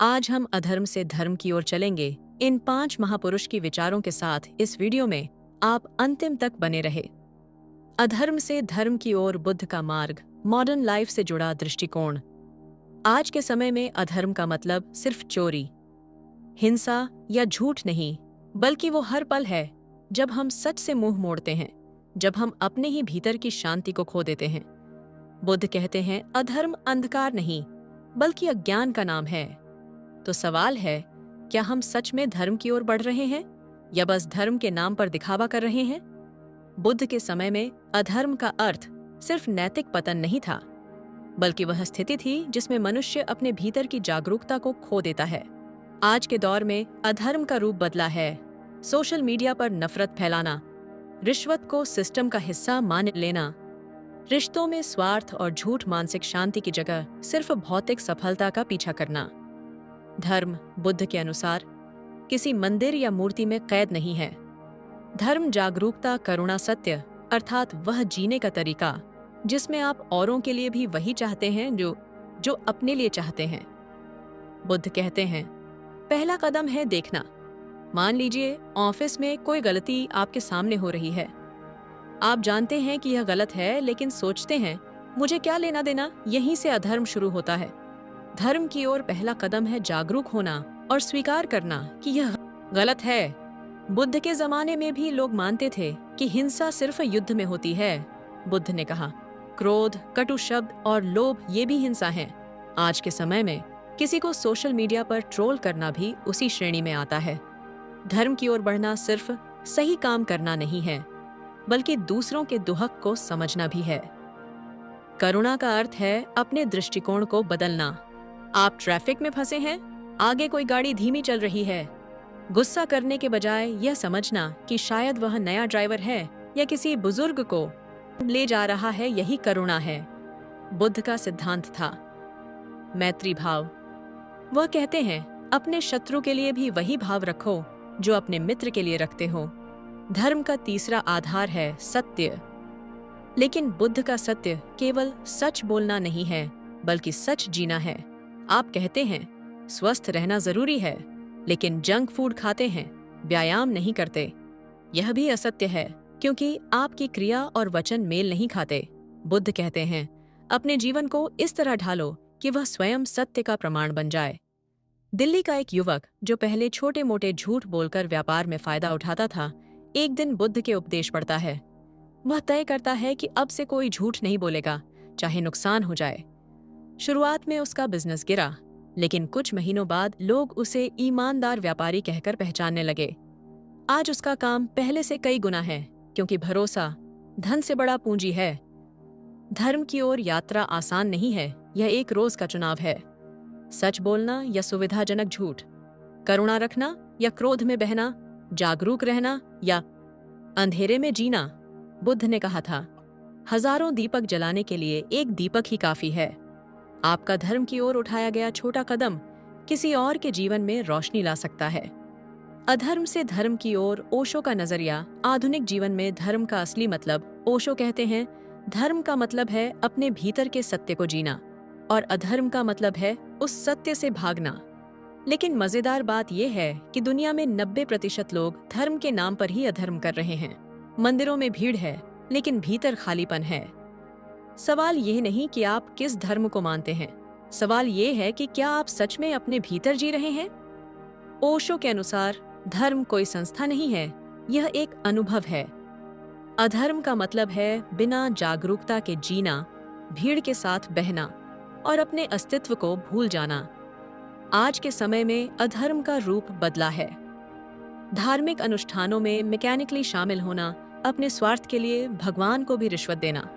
आज हम अधर्म से धर्म की ओर चलेंगे। इन 5 महापुरुष की विचारों के साथ इस वीडियो में आप अंतिम तक बने रहे। अधर्म से धर्म की ओर बुद्ध का मार्ग, मॉडर्न लाइफ से जुड़ा दृष्टिकोण। आज के समय में अधर्म का मतलब सिर्फ चोरी, हिंसा या झूठ नहीं, बल्कि वो हर पल है जब हम सच से मुंह मोड़ते हैं, जब हम अपने ही भीतर की शांति को खो देते हैं। बुद्ध कहते हैं अधर्म अंधकार नहीं, बल्कि अज्ञान का नाम है। तो सवाल है, क्या हम सच में धर्म की ओर बढ़ रहे हैं या बस धर्म के नाम पर दिखावा कर रहे हैं? बुद्ध के समय में अधर्म का अर्थ सिर्फ नैतिक पतन नहीं था, बल्कि वह स्थिति थी जिसमें मनुष्य अपने भीतर की जागरूकता को खो देता है। आज के दौर में अधर्म का रूप बदला है। सोशल मीडिया पर नफरत फैलाना, रिश्वत को सिस्टम का हिस्सा मान लेना, रिश्तों में स्वार्थ और झूठ मानसिक शांति की जगह सिर्फ भौतिक सफलता का पीछा करना। धर्म बुद्ध के अनुसार किसी मंदिर या मूर्ति में कैद नहीं है। धर्म जागरूकता, करुणा, सत्य अर्थात वह जीने का तरीका जिसमें आप औरों के लिए भी वही चाहते हैं जो अपने लिए चाहते हैं। बुद्ध कहते हैं पहला कदम है देखना। मान लीजिए ऑफिस में कोई गलती आपके सामने हो रही है। आप जानते हैं कि यह गलत है, लेकिन सोचते हैं मुझे क्या लेना देना। यहीं से अधर्म शुरू होता है। धर्म की ओर पहला कदम है जागरूक होना और स्वीकार करना कि यह गलत है। बुद्ध के जमाने में भी लोग मानते थे कि हिंसा सिर्फ युद्ध में होती है। बुद्ध ने कहा क्रोध, कटु शब्द और लोभ ये भी हिंसा हैं। आज के समय में किसी को सोशल मीडिया पर ट्रोल करना भी उसी श्रेणी में आता है। धर्म की ओर बढ़ना सिर्फ सही काम करना नहीं है, बल्कि दूसरों के दुहक को समझना भी है। करुणा का अर्थ है अपने दृष्टिकोण को बदलना। आप ट्रैफिक में फंसे हैं, आगे कोई गाड़ी धीमी चल रही है। गुस्सा करने के बजाय यह समझना कि शायद वह नया ड्राइवर है या किसी बुजुर्ग को ले जा रहा है, यही करुणा है। बुद्ध का सिद्धांत था मैत्री भाव। वह कहते हैं अपने शत्रु के लिए भी वही भाव रखो जो अपने मित्र के लिए रखते हो। धर्म का तीसरा आधार है सत्य। लेकिन बुद्ध का सत्य केवल सच बोलना नहीं है, बल्कि सच जीना है। आप कहते हैं स्वस्थ रहना जरूरी है, लेकिन जंक फूड खाते हैं, व्यायाम नहीं करते। यह भी असत्य है, क्योंकि आपकी क्रिया और वचन मेल नहीं खाते। बुद्ध कहते हैं अपने जीवन को इस तरह ढालो कि वह स्वयं सत्य का प्रमाण बन जाए। दिल्ली का एक युवक जो पहले छोटे मोटे झूठ बोलकर व्यापार में फायदा उठाता था, एक दिन बुद्ध के उपदेश पढ़ता है। वह तय करता है कि अब से कोई झूठ नहीं बोलेगा, चाहे नुकसान हो जाए। शुरुआत में उसका बिजनेस गिरा, लेकिन कुछ महीनों बाद लोग उसे ईमानदार व्यापारी कहकर पहचानने लगे। आज उसका काम पहले से कई गुना है, क्योंकि भरोसा धन से बड़ा पूंजी है। धर्म की ओर यात्रा आसान नहीं है, यह एक रोज का चुनाव है। सच बोलना या सुविधाजनक झूठ, करुणा रखना या क्रोध में बहना, जागरूक रहना या अंधेरे में जीना। बुद्ध ने कहा था हजारों दीपक जलाने के लिए एक दीपक ही काफी है। आपका धर्म की ओर उठाया गया छोटा कदम किसी और के जीवन में रोशनी ला सकता है। अधर्म से धर्म की ओर ओशो का नजरिया। आधुनिक जीवन में धर्म का असली मतलब, ओशो कहते हैं धर्म का मतलब है अपने भीतर के सत्य को जीना, और अधर्म का मतलब है उस सत्य से भागना। लेकिन मजेदार बात यह है कि दुनिया में 90% लोग धर्म के नाम पर ही अधर्म कर रहे हैं। मंदिरों में भीड़ है, लेकिन भीतर खालीपन है। सवाल यह नहीं कि आप किस धर्म को मानते हैं, सवाल यह है कि क्या आप सच में अपने भीतर जी रहे हैं। ओशो के अनुसार धर्म कोई संस्था नहीं है, यह एक अनुभव है। अधर्म का मतलब है बिना जागरूकता के जीना, भीड़ के साथ बहना और अपने अस्तित्व को भूल जाना। आज के समय में अधर्म का रूप बदला है। धार्मिक अनुष्ठानों में मैकेनिकली शामिल होना, अपने स्वार्थ के लिए भगवान को भी रिश्वत देना।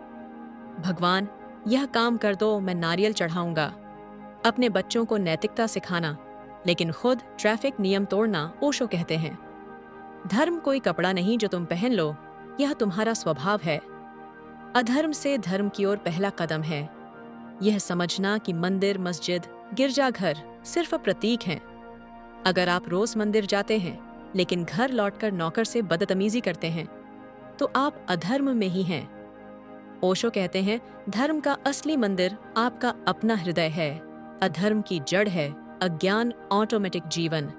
भगवान यह काम कर दो, मैं नारियल चढ़ाऊंगा। अपने बच्चों को नैतिकता सिखाना, लेकिन खुद ट्रैफिक नियम तोड़ना। ओशो कहते हैं धर्म कोई कपड़ा नहीं जो तुम पहन लो, यह तुम्हारा स्वभाव है। अधर्म से धर्म की ओर पहला कदम है यह समझना कि मंदिर, मस्जिद, गिरजाघर सिर्फ प्रतीक हैं। अगर आप रोज मंदिर जाते हैं लेकिन घर लौटकर नौकर से बदतमीजी करते हैं, तो आप अधर्म में ही हैं। ओशो कहते हैं धर्म का असली मंदिर आपका अपना हृदय है। अधर्म की जड़ है अज्ञान ऑटोमेटिक जीवन।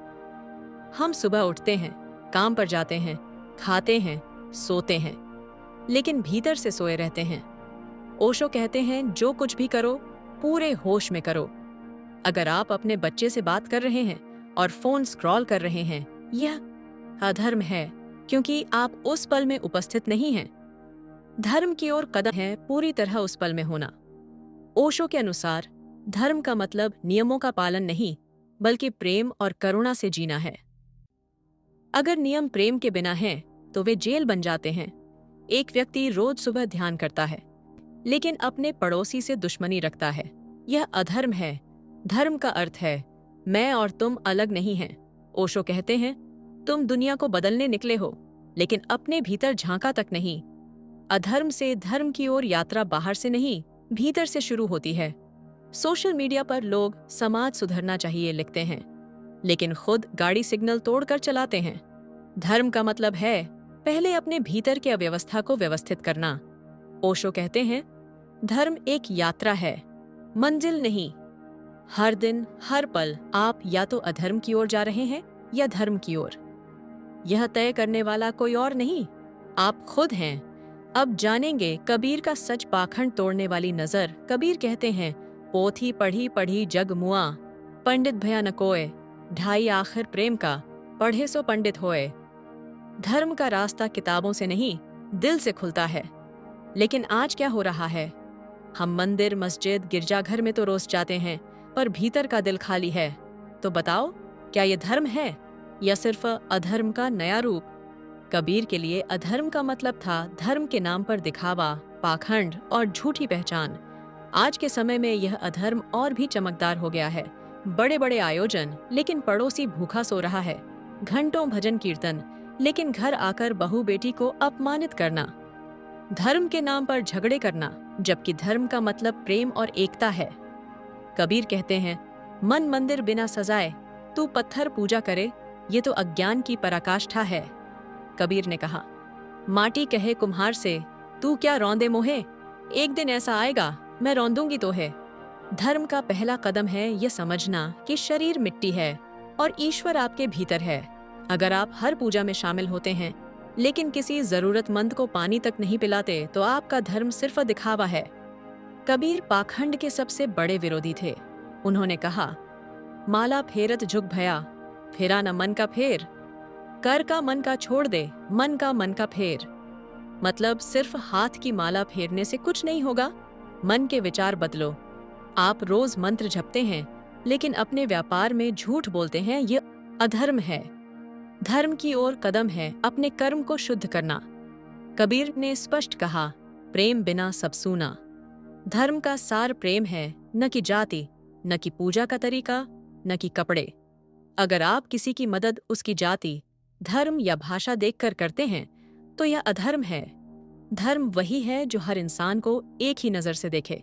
हम सुबह उठते हैं, काम पर जाते हैं, खाते हैं, सोते हैं, लेकिन भीतर से सोए रहते हैं। ओशो कहते हैं, जो कुछ भी करो पूरे होश में करो। अगर आप अपने बच्चे से बात कर रहे हैं और फोन स्क्रॉल कर रहे हैं, यह अधर्म है, क्योंकि आप उस पल में उपस्थित नहीं हैं। धर्म की ओर कदम है पूरी तरह उस पल में होना। ओशो के अनुसार धर्म का मतलब नियमों का पालन नहीं, बल्कि प्रेम और करुणा से जीना है। अगर नियम प्रेम के बिना हैं, तो वे जेल बन जाते हैं। एक व्यक्ति रोज सुबह ध्यान करता है, लेकिन अपने पड़ोसी से दुश्मनी रखता है, यह अधर्म है। धर्म का अर्थ है मैं और तुम अलग नहीं हैं। ओशो कहते हैं, तुम दुनिया को बदलने निकले हो, लेकिन अपने भीतर झांका तक नहीं। अधर्म से धर्म की ओर यात्रा बाहर से नहीं, भीतर से शुरू होती है। सोशल मीडिया पर लोग समाज सुधरना चाहिए लिखते हैं, लेकिन खुद गाड़ी सिग्नल तोड़कर चलाते हैं। धर्म का मतलब है पहले अपने भीतर के अव्यवस्था को व्यवस्थित करना। ओशो कहते हैं, धर्म एक यात्रा है, मंजिल नहीं। हर दिन, हर पल आप या तो अधर्म की ओर जा रहे हैं या धर्म की ओर। यह तय करने वाला कोई और नहीं, आप खुद हैं। अब जानेंगे कबीर का सच पाखंड तोड़ने वाली नजर। कबीर कहते हैं, पोथी पढ़ी पढ़ी जग मुआ, पंडित भया न कोय, ढाई आखिर प्रेम का, पढ़े सो पंडित होए। धर्म का रास्ता किताबों से नहीं, दिल से खुलता है। लेकिन आज क्या हो रहा है? हम मंदिर, मस्जिद, गिरजाघर में तो रोज जाते हैं, पर भीतर का दिल खाली है। तो बताओ, क्या ये धर्म है या सिर्फ अधर्म का नया रूप? कबीर के लिए अधर्म का मतलब था धर्म के नाम पर दिखावा, पाखंड और झूठी पहचान। आज के समय में यह अधर्म और भी चमकदार हो गया है। बड़े बड़े आयोजन, लेकिन पड़ोसी भूखा सो रहा है। घंटों भजन कीर्तन, लेकिन घर आकर बहू बेटी को अपमानित करना। धर्म के नाम पर झगड़े करना, जबकि धर्म का मतलब प्रेम और एकता है। कबीर कहते हैं, मन मंदिर बिना सजाए तू पत्थर पूजा करे, ये तो अज्ञान की पराकाष्ठा है। कबीर ने कहा, माटी कहे कुम्हार से, तू क्या रौंदे मोहे, एक दिन ऐसा आएगा मैं रौंदूंगी तो है। धर्म का पहला कदम है यह समझना कि शरीर मिट्टी है और ईश्वर आपके भीतर है। अगर आप हर पूजा में शामिल होते हैं, लेकिन किसी जरूरतमंद को पानी तक नहीं पिलाते, तो आपका धर्म सिर्फ दिखावा है। कबीर पाखंड के सबसे बड़े विरोधी थे। उन्होंने कहा, माला फेरत झुक भया, फेरा न मन का फेर, कर का मन का छोड़ दे, मन का फेर। मतलब सिर्फ हाथ की माला फेरने से कुछ नहीं होगा, मन के विचार बदलो। आप रोज मंत्र जपते हैं, लेकिन अपने व्यापार में झूठ बोलते हैं, ये अधर्म है। धर्म की ओर कदम है अपने कर्म को शुद्ध करना। कबीर ने स्पष्ट कहा, प्रेम बिना सब सूना। धर्म का सार प्रेम है, न कि जाति, न कि पूजा का तरीका, न कि कपड़े। अगर आप किसी की मदद उसकी जाति, धर्म या भाषा देखकर करते हैं, तो यह अधर्म है। धर्म वही है जो हर इंसान को एक ही नजर से देखे।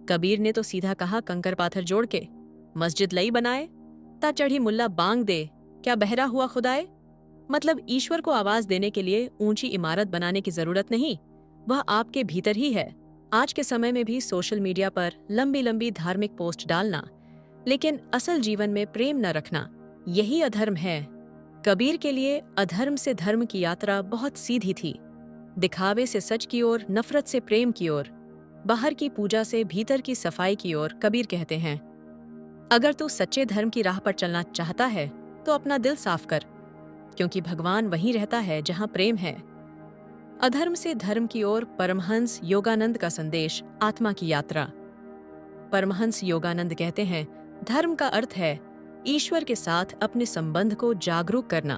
कबीर ने तो सीधा कहा, कंकर पाथर जोड़ के मस्जिद लई बनाए, ता चढ़ी मुल्ला बांग दे, क्या बहरा हुआ खुदाए। मतलब ईश्वर को आवाज देने के लिए ऊंची इमारत बनाने की जरूरत नहीं, वह आपके भीतर ही है। आज के समय में भी सोशल मीडिया पर लंबी लंबी धार्मिक पोस्ट डालना, लेकिन असल जीवन में प्रेम न रखना, यही अधर्म है। कबीर के लिए अधर्म से धर्म की यात्रा बहुत सीधी थी। दिखावे से सच की ओर, नफरत से प्रेम की ओर, बाहर की पूजा से भीतर की सफाई की ओर। कबीर कहते हैं, अगर तू सच्चे धर्म की राह पर चलना चाहता है, तो अपना दिल साफ कर, क्योंकि भगवान वहीं रहता है जहां प्रेम है। अधर्म से धर्म की ओर परमहंस योगानंद का संदेश, आत्मा की यात्रा। परमहंस योगानंद कहते हैं, धर्म का अर्थ है ईश्वर के साथ अपने संबंध को जागरूक करना।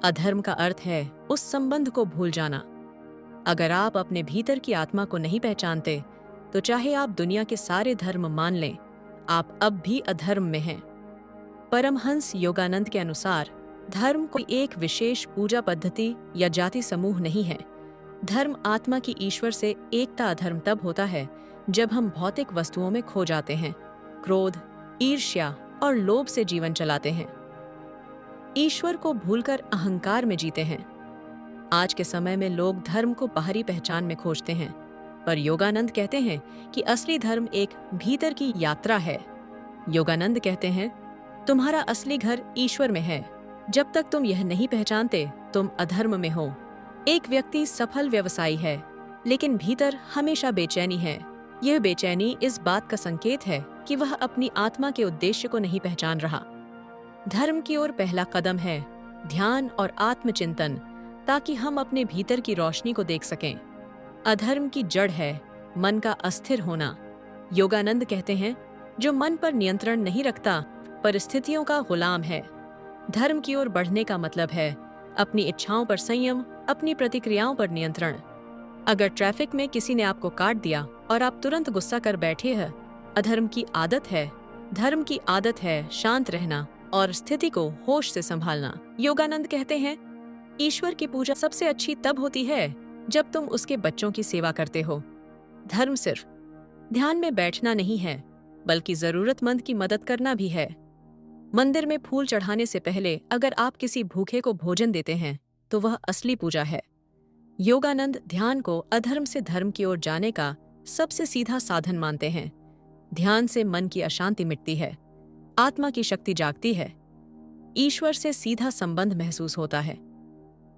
अधर्म का अर्थ है उस संबंध को भूल जाना। अगर आप अपने भीतर की आत्मा को नहीं पहचानते, तो चाहे आप दुनिया के सारे धर्म मान लें, आप अब भी अधर्म में हैं। परमहंस योगानंद के अनुसार धर्म कोई एक विशेष पूजा पद्धति या जाति समूह नहीं है। धर्म आत्मा की ईश्वर से एकता। अधर्म तब होता है जब हम भौतिक वस्तुओं में खो जाते हैं, क्रोध, ईर्ष्या और लोभ से जीवन चलाते हैं, ईश्वर को भूलकर अहंकार में जीते हैं। आज के समय में लोग धर्म को बाहरी पहचान में खोजते हैं, पर योगानंद कहते हैं कि असली धर्म एक भीतर की यात्रा है। योगानंद कहते हैं, तुम्हारा असली घर ईश्वर में है। जब तक तुम यह नहीं पहचानते, तुम अधर्म में हो। एक व्यक्ति सफल व्यवसायी है, लेकिन भीतर हमेशा बेचैनी है। यह बेचैनी इस बात का संकेत है कि वह अपनी आत्मा के उद्देश्य को नहीं पहचान रहा। धर्म की ओर पहला कदम है ध्यान और आत्मचिंतन, ताकि हम अपने भीतर की रोशनी को देख सकें। अधर्म की जड़ है मन का अस्थिर होना। योगानंद कहते हैं, जो मन पर नियंत्रण नहीं रखता, परिस्थितियों का गुलाम है। धर्म की ओर बढ़ने का मतलब है अपनी इच्छाओं पर संयम, अपनी प्रतिक्रियाओं पर नियंत्रण। अगर ट्रैफिक में किसी ने आपको काट दिया और आप तुरंत गुस्सा कर बैठे हैं, अधर्म की आदत है। धर्म की आदत है शांत रहना और स्थिति को होश से संभालना। योगानंद कहते हैं, ईश्वर की पूजा सबसे अच्छी तब होती है जब तुम उसके बच्चों की सेवा करते हो। धर्म सिर्फ ध्यान में बैठना नहीं है, बल्कि जरूरतमंद की मदद करना भी है। मंदिर में फूल चढ़ाने से पहले अगर आप किसी भूखे को भोजन देते हैं, तो वह असली पूजा है। योगानंद ध्यान को अधर्म से धर्म की ओर जाने का सबसे सीधा साधन मानते हैं। ध्यान से मन की अशांति मिटती है, आत्मा की शक्ति जागती है, ईश्वर से सीधा संबंध महसूस होता है।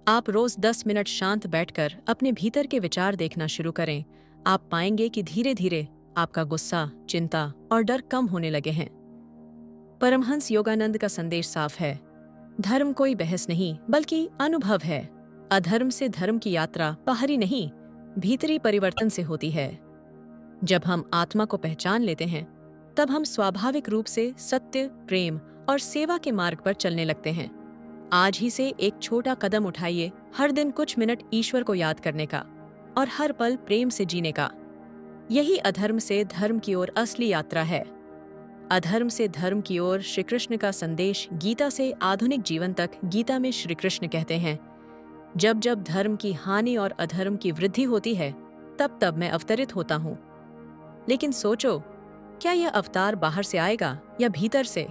आप रोज 10 मिनट शांत बैठकर अपने भीतर के विचार देखना शुरू करें। आप पाएंगे कि धीरे धीरे आपका गुस्सा, चिंता और डर कम होने लगे हैं। परमहंस योगानंद का संदेश साफ है, धर्म कोई बहस नहीं, बल्कि अनुभव है। अधर्म से धर्म की यात्रा बाहरी नहीं, भीतरी परिवर्तन से होती है। जब हम आत्मा को पहचान लेते हैं, तब हम स्वाभाविक रूप से सत्य, प्रेम और सेवा के मार्ग पर चलने लगते हैं। आज ही से एक छोटा कदम उठाइए, हर दिन कुछ मिनट ईश्वर को याद करने का और हर पल प्रेम से जीने का। यही अधर्म से धर्म की ओर असली यात्रा है। अधर्म से धर्म की ओर श्री कृष्ण का संदेश गीता से आधुनिक जीवन तक। गीता में श्री कृष्ण कहते हैं, जब जब धर्म की हानि और अधर्म की वृद्धि होती है, तब तब मैं अवतरित होता हूँ। लेकिन सोचो, क्या यह अवतार बाहर से आएगा या भीतर से?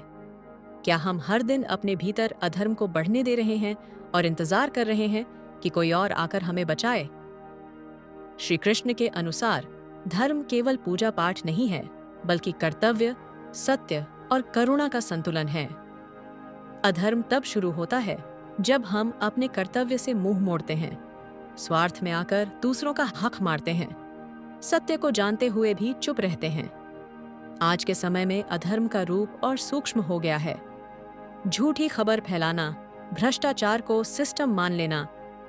क्या हम हर दिन अपने भीतर अधर्म को बढ़ने दे रहे हैं और इंतजार कर रहे हैं कि कोई और आकर हमें बचाए? श्री कृष्ण के अनुसार धर्म केवल पूजा पाठ नहीं है, बल्कि कर्तव्य, सत्य और करुणा का संतुलन है। अधर्म तब शुरू होता है जब हम अपने कर्तव्य से मुंह मोड़ते हैं, स्वार्थ में आकर दूसरों का हक मारते हैं, सत्य को जानते हुए भी चुप रहते हैं। आज के समय में अधर्म का रूप और सूक्ष्म हो गया है। झूठी खबर फैलाना, भ्रष्टाचार को सिस्टम मान लेना,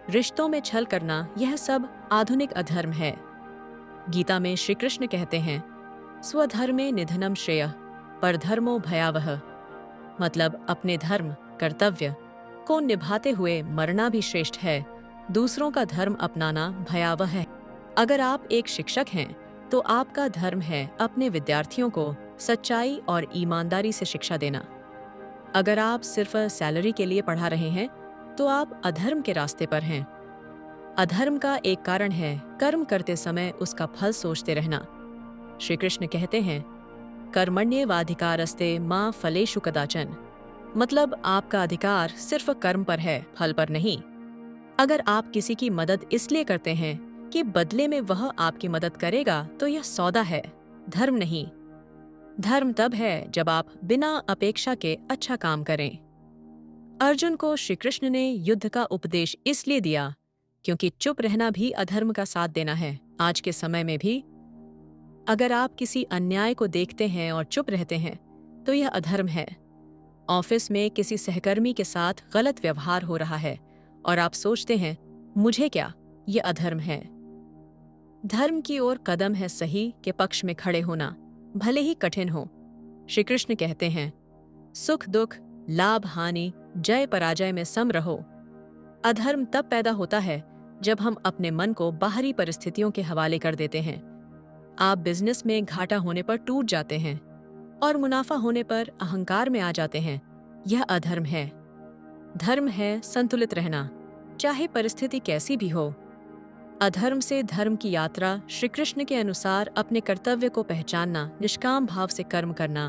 रिश्तों में छल करना, यह सब आधुनिक अधर्म है। गीता में श्री कृष्ण कहते हैं, स्वधर्मे निधनम श्रेयः परधर्मो भयावह। मतलब अपने धर्म, कर्तव्य को निभाते हुए मरना भी श्रेष्ठ है, दूसरों का धर्म अपनाना भयावह है। अगर आप एक शिक्षक हैं, तो आपका धर्म है अपने विद्यार्थियों को सच्चाई और ईमानदारी से शिक्षा देना। अगर आप सिर्फ सैलरी के लिए पढ़ा रहे हैं, तो आप अधर्म के रास्ते पर हैं। अधर्म का एक कारण है कर्म करते समय उसका फल सोचते रहना। श्री कृष्ण कहते हैं, कर्मण्येवाधिकारस्ते मा फलेषु कदाचन। मतलब आपका अधिकार सिर्फ कर्म पर है, फल पर नहीं। अगर आप किसी की मदद इसलिए करते हैं कि बदले में वह आपकी मदद करेगा, तो यह सौदा है, धर्म नहीं। धर्म तब है जब आप बिना अपेक्षा के अच्छा काम करें। अर्जुन को श्री कृष्ण ने युद्ध का उपदेश इसलिए दिया क्योंकि चुप रहना भी अधर्म का साथ देना है। आज के समय में भी अगर आप किसी अन्याय को देखते हैं और चुप रहते हैं, तो यह अधर्म है। ऑफिस में किसी सहकर्मी के साथ गलत व्यवहार हो रहा है और आप सोचते हैं, मुझे क्या, यह अधर्म है। धर्म की ओर कदम है सही के पक्ष में खड़े होना, भले ही कठिन हो। श्री कृष्ण कहते हैं, सुख दुख, लाभ हानि, जय पराजय में सम रहो। अधर्म तब पैदा होता है जब हम अपने मन को बाहरी परिस्थितियों के हवाले कर देते हैं। आप बिजनेस में घाटा होने पर टूट जाते हैं और मुनाफा होने पर अहंकार में आ जाते हैं, यह अधर्म है। धर्म है संतुलित रहना, चाहे परिस्थिति कैसी भी हो। अधर्म से धर्म की यात्रा श्री कृष्ण के अनुसार अपने कर्तव्य को पहचानना, निष्काम भाव से कर्म करना,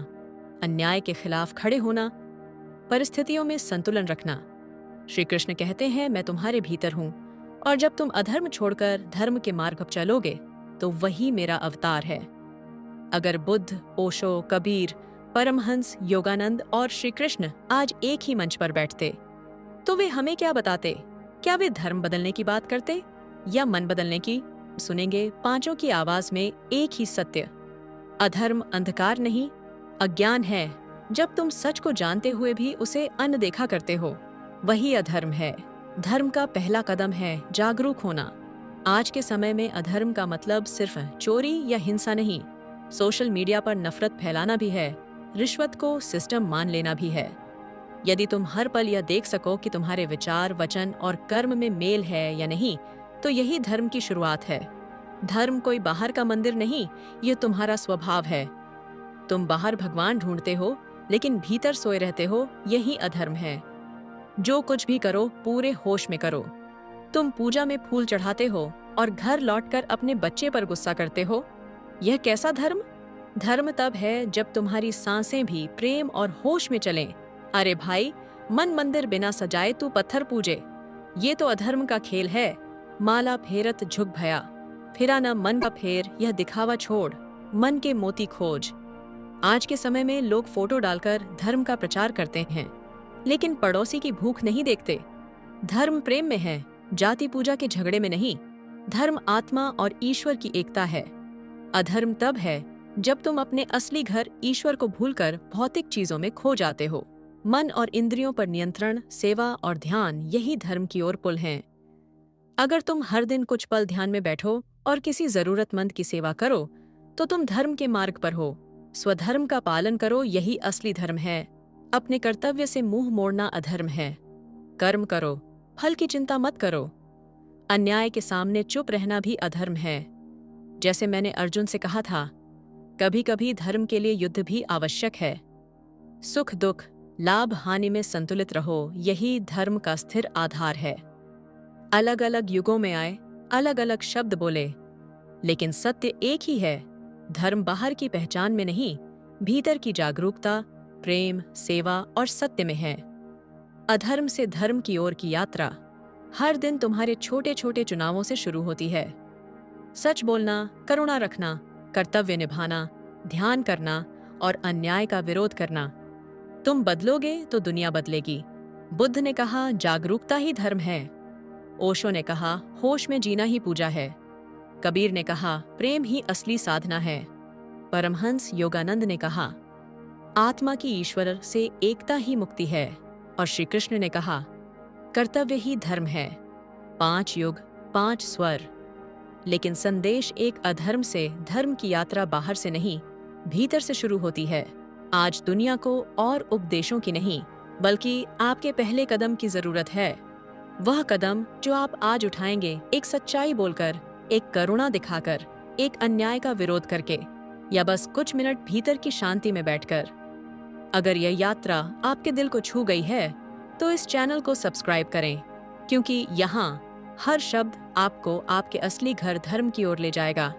अन्याय के खिलाफ खड़े होना, परिस्थितियों में संतुलन रखना। श्री कृष्ण कहते हैं, मैं तुम्हारे भीतर हूँ, और जब तुम अधर्म छोड़कर धर्म के मार्ग पर चलोगे, तो वही मेरा अवतार है। अगर बुद्ध, ओशो, कबीर, परमहंस योगानंद और श्री कृष्ण आज एक ही मंच पर बैठते तो वे हमें क्या बताते? क्या वे धर्म बदलने की बात करते या मन बदलने की? सुनेंगे पांचों की आवाज में एक ही सत्य। अधर्म अंधकार नहीं, अज्ञान है। जब तुम सच को जानते हुए भी उसे अनदेखा करते हो, वही अधर्म है। धर्म का पहला कदम है जागरूक होना। आज के समय में अधर्म का मतलब सिर्फ चोरी या हिंसा नहीं, सोशल मीडिया पर नफरत फैलाना भी है, रिश्वत को सिस्टम मान लेना भी है। यदि तुम हर पल यह देख सको कि तुम्हारे विचार, वचन और कर्म में मेल है या नहीं, तो यही धर्म की शुरुआत है। धर्म कोई बाहर का मंदिर नहीं, ये तुम्हारा स्वभाव है। तुम बाहर भगवान ढूंढते हो लेकिन भीतर सोए रहते हो, यही अधर्म है। जो कुछ भी करो पूरे होश में करो। तुम पूजा में फूल चढ़ाते हो और घर लौटकर अपने बच्चे पर गुस्सा करते हो, यह कैसा धर्म? धर्म तब है जब तुम्हारी सांसें भी प्रेम और होश में चलें। अरे भाई, मन मंदिर बिना सजाए तू पत्थर पूजे, ये तो अधर्म का खेल है। माला फेरत झुक भया, फिरा न मन का फेर, यह दिखावा छोड़, मन के मोती खोज। आज के समय में लोग फोटो डालकर धर्म का प्रचार करते हैं, लेकिन पड़ोसी की भूख नहीं देखते। धर्म प्रेम में है, जाति पूजा के झगड़े में नहीं। धर्म आत्मा और ईश्वर की एकता है। अधर्म तब है जब तुम अपने असली घर ईश्वर को भूलकर भौतिक चीजों में खो जाते हो। मन और इंद्रियों पर नियंत्रण, सेवा और ध्यान, यही धर्म की ओर पुल हैं। अगर तुम हर दिन कुछ पल ध्यान में बैठो और किसी जरूरतमंद की सेवा करो, तो तुम धर्म के मार्ग पर हो। स्वधर्म का पालन करो, यही असली धर्म है। अपने कर्तव्य से मुंह मोड़ना अधर्म है। कर्म करो, फल की चिंता मत करो। अन्याय के सामने चुप रहना भी अधर्म है। जैसे मैंने अर्जुन से कहा था, कभी कभी धर्म के लिए युद्ध भी आवश्यक है। सुख दुख, लाभ हानि में संतुलित रहो, यही धर्म का स्थिर आधार है। अलग अलग युगों में आए, अलग अलग शब्द बोले, लेकिन सत्य एक ही है। धर्म बाहर की पहचान में नहीं, भीतर की जागरूकता, प्रेम, सेवा और सत्य में है। अधर्म से धर्म की ओर की यात्रा हर दिन तुम्हारे छोटे छोटे चुनावों से शुरू होती है। सच बोलना, करुणा रखना, कर्तव्य निभाना, ध्यान करना और अन्याय का विरोध करना। तुम बदलोगे तो दुनिया बदलेगी। बुद्ध ने कहा, जागरूकता ही धर्म है। ओशो ने कहा, होश में जीना ही पूजा है। कबीर ने कहा, प्रेम ही असली साधना है। परमहंस योगानंद ने कहा, आत्मा की ईश्वर से एकता ही मुक्ति है। और श्री कृष्ण ने कहा, कर्तव्य ही धर्म है। 5 युग, 5 स्वर। लेकिन संदेश एक अधर्म से धर्म की यात्रा बाहर से नहीं, भीतर से शुरू होती है। आज दुनिया को और उपदेशों की नहीं, बल्कि आपके पहले कदम की जरूरत है। वह कदम जो आप आज उठाएंगे, एक सच्चाई बोलकर, एक करुणा दिखाकर, एक अन्याय का विरोध करके, या बस कुछ मिनट भीतर की शांति में बैठकर। अगर यह यात्रा आपके दिल को छू गई है, तो इस चैनल को सब्सक्राइब करें, क्योंकि यहाँ हर शब्द आपको आपके असली घर धर्म की ओर ले जाएगा।